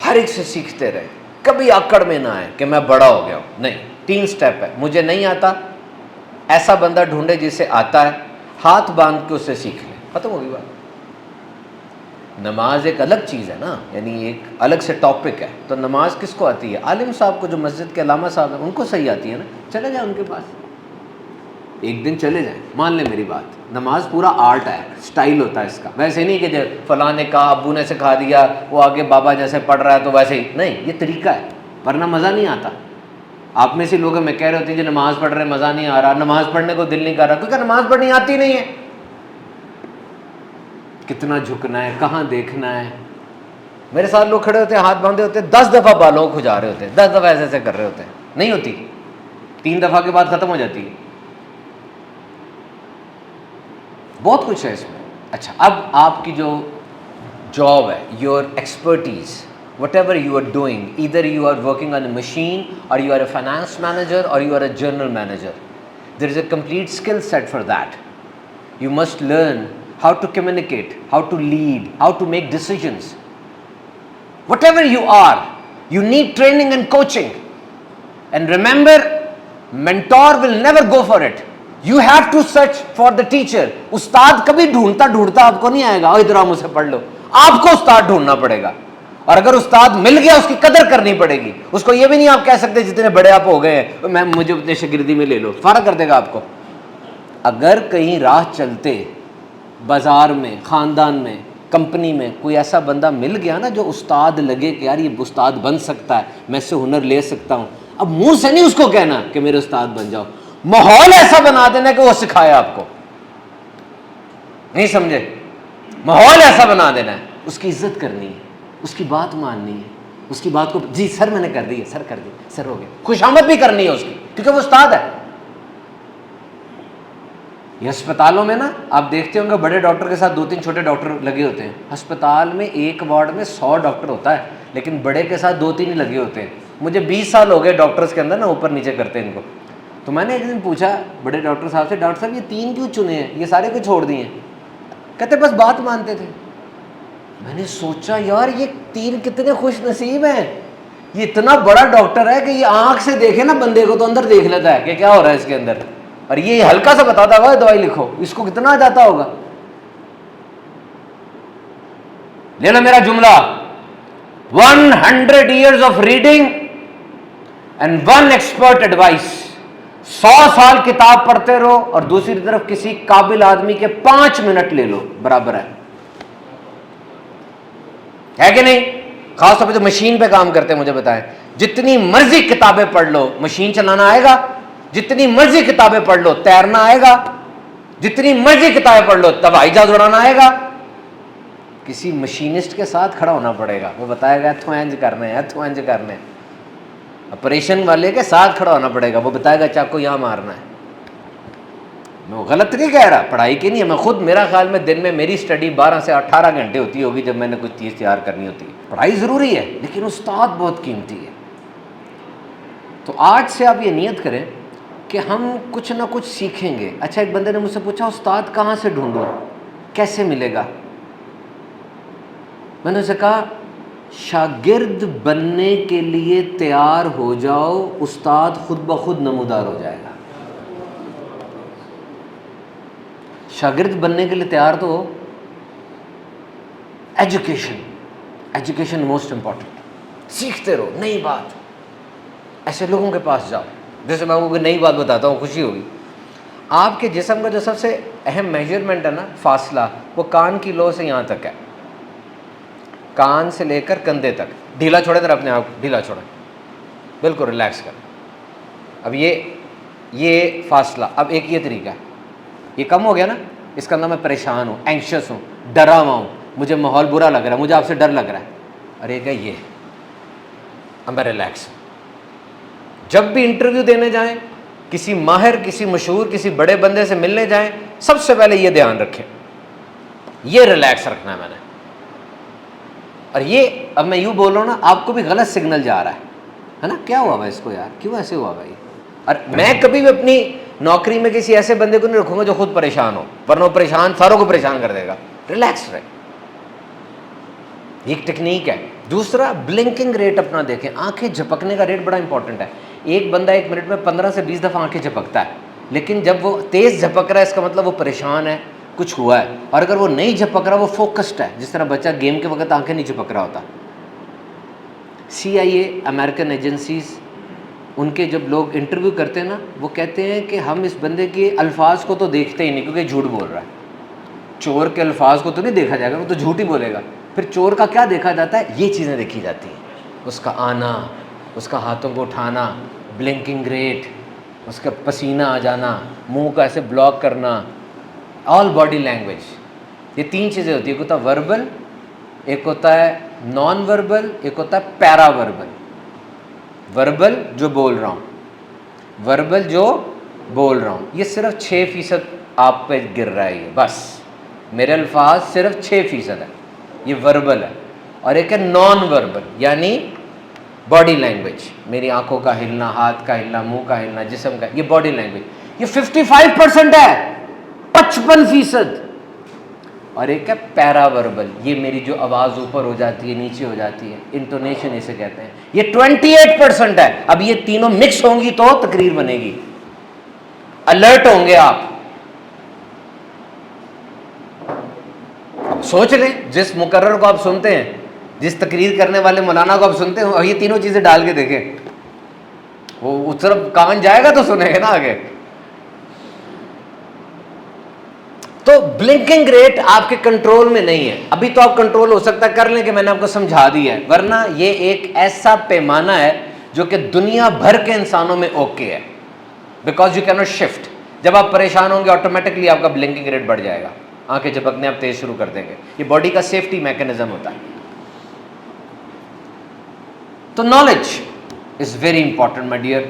ہر ایک سے سیکھتے رہے, کبھی آکڑ میں نہ آئے کہ میں بڑا ہو گیا ہوں. نہیں, 3 سٹیپ ہے. مجھے نہیں آتا, ایسا بندہ ڈھونڈے جسے آتا ہے, ہاتھ باندھ کے اس سے سیکھ لے, ختم ہوگی بات. نماز ایک الگ چیز ہے نا, یعنی ایک الگ سے ٹاپک ہے. تو نماز کس کو آتی ہے؟ عالم صاحب کو, جو مسجد کے علامہ صاحب ہیں ان کو صحیح آتی ہے نا, چلے جائیں ان کے پاس, ایک دن چلے جائیں. مان لیں میری بات, نماز پورا آرٹ ہے, سٹائل ہوتا ہے اس کا. ویسے نہیں کہ فلاں نے کہا, ابو نے سکھا دیا, وہ آگے بابا جیسے پڑھ رہا ہے تو ویسے ہی نہیں. یہ طریقہ ہے, ورنہ مزہ نہیں آتا. آپ میں سے لوگ میں کہہ رہے ہوتے ہیں جو نماز پڑھ رہے ہیں مزہ نہیں آ رہا, نماز پڑھنے کو دل نہیں کر رہا, کیونکہ نماز پڑھنی آتی نہیں ہے. کتنا جھکنا ہے, کہاں دیکھنا ہے. میرے ساتھ لوگ کھڑے ہوتے ہیں, ہاتھ باندھے ہوتے ہیں, 10 دفعہ بالوں کو کھجا رہے ہوتے ہیں, 10 دفعہ ایسے ایسے کر رہے ہوتے ہیں. نہیں ہوتی, 3 دفعہ کے بعد ختم ہو جاتی ہے. بہت کچھ ہے اس میں. اچھا, اب آپ کی جو جاب ہے, your expertise, whatever you are doing, either you are working on a machine or you are a finance manager or you are a general manager, there is a complete skill set for that. You must learn how to communicate, how to lead, how to make decisions. Whatever you are, you need training and coaching. And remember, mentor will never go for it. You have to search for the teacher. استاد کبھی ڈھونڈتا ڈھونڈتا آپ کو نہیں آئے گا, ادھر مجھ سے پڑھ لو. آپ کو استاد ڈھونڈنا پڑے گا, اور اگر استاد مل گیا اس کی قدر کرنی پڑے گی. اس کو یہ بھی نہیں آپ کہہ سکتے جتنے بڑے آپ ہو گئے ہیں میں مجھے اپنے شاگردی میں لے لو, فارغ کر دے گا آپ کو. اگر کہیں راہ چلتے بازار میں, خاندان میں, کمپنی میں کوئی ایسا بندہ مل گیا نا جو استاد لگے کہ یار یہ استاد بن سکتا ہے, میں اس سے ہنر لے سکتا ہوں, اب منہ سے نہیں اس کو کہنا کہ میرے استاد بن جاؤ, ماحول ایسا بنا دینا کہ وہ سکھائے آپ کو. نہیں سمجھے؟ ماحول ایسا بنا دینا ہے, اس کی عزت کرنی ہے, اس کی بات ماننی ہے, اس کی بات کو جی سر میں نے کر دی ہے, سر کر دی, سر ہو گیا, خوشامد بھی کرنی ہے اس کی, کیونکہ وہ استاد ہے. یہ ہسپتالوں میں نا آپ دیکھتے ہوں گے بڑے ڈاکٹر کے ساتھ 2-3 چھوٹے ڈاکٹر لگے ہوتے ہیں. ہسپتال میں ایک وارڈ میں 100 ڈاکٹر ہوتا ہے, لیکن بڑے کے ساتھ 2-3 ہی لگے ہوتے ہیں. مجھے 20 سال ہو گئے ڈاکٹرز کے اندر نا, اوپر نیچے کرتے ہیں ان کو. تو میں نے ایک دن پوچھا بڑے ڈاکٹر صاحب سے, ڈاکٹر صاحب یہ 3 کیوں چنے ہیں, یہ سارے کو چھوڑ دیے ہیں؟ کہتے بس بات مانتے تھے. میں نے سوچا یار یہ 3 کتنے خوش نصیب ہیں, یہ اتنا بڑا ڈاکٹر ہے کہ یہ آنکھ سے دیکھے نا بندے کو تو اندر دیکھ لیتا ہے کہ کیا ہو رہا ہے اس کے اندر, اور یہ ہلکا سا بتاتا ہوا دوائی لکھو, اس کو کتنا جاتا ہوگا. لے لو میرا جملہ, 100 years of reading and 1 expert advice. 100 سال کتاب پڑھتے رہو اور دوسری طرف کسی قابل آدمی کے 5 منٹ لے لو, برابر ہے کہ نہیں؟ خاص طور پہ جو مشین پہ کام کرتے ہیں مجھے بتائیں, جتنی مرضی کتابیں پڑھ لو مشین چلانا آئے گا, جتنی مرضی کتابیں پڑھ لو تیرنا آئے گا, جتنی مرضی کتابیں پڑھ لو ہوائی جہاز اڑانا آئے گا. کسی مشینسٹ کے ساتھ کھڑا ہونا پڑے گا, وہ بتائے گا اتھو انج کرنا ہے, اتھو انج کرنا ہے. آپریشن والے کے ساتھ کھڑا ہونا پڑے گا, وہ بتائے گا چاقو یہاں مارنا ہے. میں غلط نہیں کہہ رہا, پڑھائی کی نہیں ہے. میں خود میرا خیال میں دن میں میری سٹڈی 12 سے 18 گھنٹے ہوتی ہوگی جب میں نے کچھ چیز تیار کرنی ہوتی ہے. پڑھائی ضروری ہے لیکن استاد بہت قیمتی ہے. تو آج سے آپ یہ نیت کریں کہ ہم کچھ نہ کچھ سیکھیں گے. اچھا, ایک بندے نے مجھ سے پوچھا استاد کہاں سے ڈھونڈوں, کیسے ملے گا؟ میں نے اسے کہا شاگرد بننے کے لیے تیار ہو جاؤ, استاد خود بخود نمودار ہو جائے گا. شاگرد بننے کے لیے تیار تو ہو. Education most important. سیکھتے رہو نئی بات. ایسے لوگوں کے پاس جاؤ, جیسے میں کوئی نئی بات بتاتا ہوں, خوشی ہوگی. آپ کے جسم کا جو سب سے اہم میجرمنٹ ہے نا, فاصلہ, وہ کان کی لو سے یہاں تک ہے, کان سے لے کر کندھے تک. ڈھیلا چھوڑے ذرا اپنے آپ کو, ڈھیلا چھوڑیں, بالکل ریلیکس کریں. اب یہ فاصلہ, اب ایک یہ طریقہ ہے, یہ کم ہو گیا نا, اس کا اندر میں پریشان ہوں, اینکشس ہوں, ڈرا ہوا ہوں, مجھے ماحول برا لگ رہا ہے, مجھے آپ سے ڈر لگ رہا ہے. ارے کہ یہ اب میں ریلیکس ہوں. جب بھی انٹرویو دینے جائیں, کسی ماہر, کسی مشہور, کسی بڑے بندے سے ملنے جائیں, سب سے پہلے یہ دھیان رکھیں, یہ ریلیکس رکھنا ہے میں نے. اور یہ اب میں یوں بول رہا ہوں نا, آپ کو بھی غلط سگنل جا رہا ہے نا, کیا ہوا بھائی اس کو یار, کیوں ایسے ہوا بھائی. اور میں کبھی بھی اپنی نوکری میں کسی ایسے بندے کو نہیں رکھوں گا جو خود پریشان ہو, ورنہ وہ پریشان ساروں کو پریشان کر دے گا. ریلیکس رہے, یہ ایک ٹیکنیک ہے. دوسرا بلنکنگ ریٹ اپنا دیکھیں, آنکھیں جھپکنے کا ریٹ بڑا امپورٹنٹ ہے. ایک بندہ 1 منٹ میں 15 سے 20 دفعہ آنکھیں جھپکتا ہے, لیکن جب وہ تیز جھپک رہا ہے اس کا مطلب وہ پریشان ہے, کچھ ہوا ہے. اور اگر وہ نہیں جھپک رہا, وہ فوکسڈ ہے, جس طرح بچہ گیم کے وقت آنکھیں نہیں جھپک رہا ہوتا. CIA, امریکن ایجنسیز, ان کے جب لوگ انٹرویو کرتے ہیں نا, وہ کہتے ہیں کہ ہم اس بندے کے الفاظ کو تو دیکھتے ہی نہیں کیونکہ جھوٹ بول رہا ہے. چور کے الفاظ کو تو نہیں دیکھا جائے گا, وہ تو جھوٹ ہی بولے گا. پھر چور کا کیا دیکھا جاتا ہے؟ یہ چیزیں دیکھی جاتی ہیں, اس کا آنا, اس کا ہاتھوں کو اٹھانا, بلنکنگ ریٹ, اس کا پسینہ آ جانا, منہ کا ایسے بلاک کرنا, آل باڈی لینگویج. یہ 3 چیزیں ہوتی ہیں, ایک ہوتا ہے وربل, ایک ہوتا ہے نان وربل, ایک ہوتا ہے پیرا وربل. وربل جو بول رہا ہوں, وربل جو بول رہا ہوں, یہ صرف 6% آپ پہ گر رہا ہے. یہ بس میرے الفاظ صرف 6% ہے, یہ وربل ہے. اور ایک ہے نان وربل, یعنی باڈی لینگویج, میری آنکھوں کا ہلنا, ہاتھ کا ہلنا, منہ کا ہلنا, جسم کا, یہ باڈی لینگویج. یہ 55% ہے, 55%. اور ایک ہے پیرا وربل, یہ میری جو آواز اوپر ہو جاتی ہے, نیچے ہو جاتی ہے, انٹونیشن اسے کہتے ہیں, یہ 28% ہے. اب یہ تینوں مکس ہوں گی تو تقریر بنے گی. الرٹ ہوں گے آپ. اب سوچ لیں, جس مقرر کو آپ سنتے ہیں, جس تقریر کرنے والے مولانا کو آپ سنتے ہیں, اور یہ تینوں چیزیں ڈال کے دیکھیں, وہ اس طرف کان جائے گا تو سنے گا نا آگے. تو بلنکنگ ریٹ آپ کے کنٹرول میں نہیں ہے. ابھی تو آپ کنٹرول ہو سکتا ہے کر لیں کہ میں نے آپ کو سمجھا دیا ہے, ورنہ یہ ایک ایسا پیمانہ ہے جو کہ دنیا بھر کے انسانوں میں اوکے ہے, because you can not shift. جب آپ پریشان ہوں گے آٹومیٹکلی آپ کا بلنکنگ ریٹ بڑھ جائے گا, آنکھیں جھپکنے آپ تیز شروع کر دیں گے. یہ باڈی کا سیفٹی میکینزم ہوتا ہے. تو knowledge is very important my dear.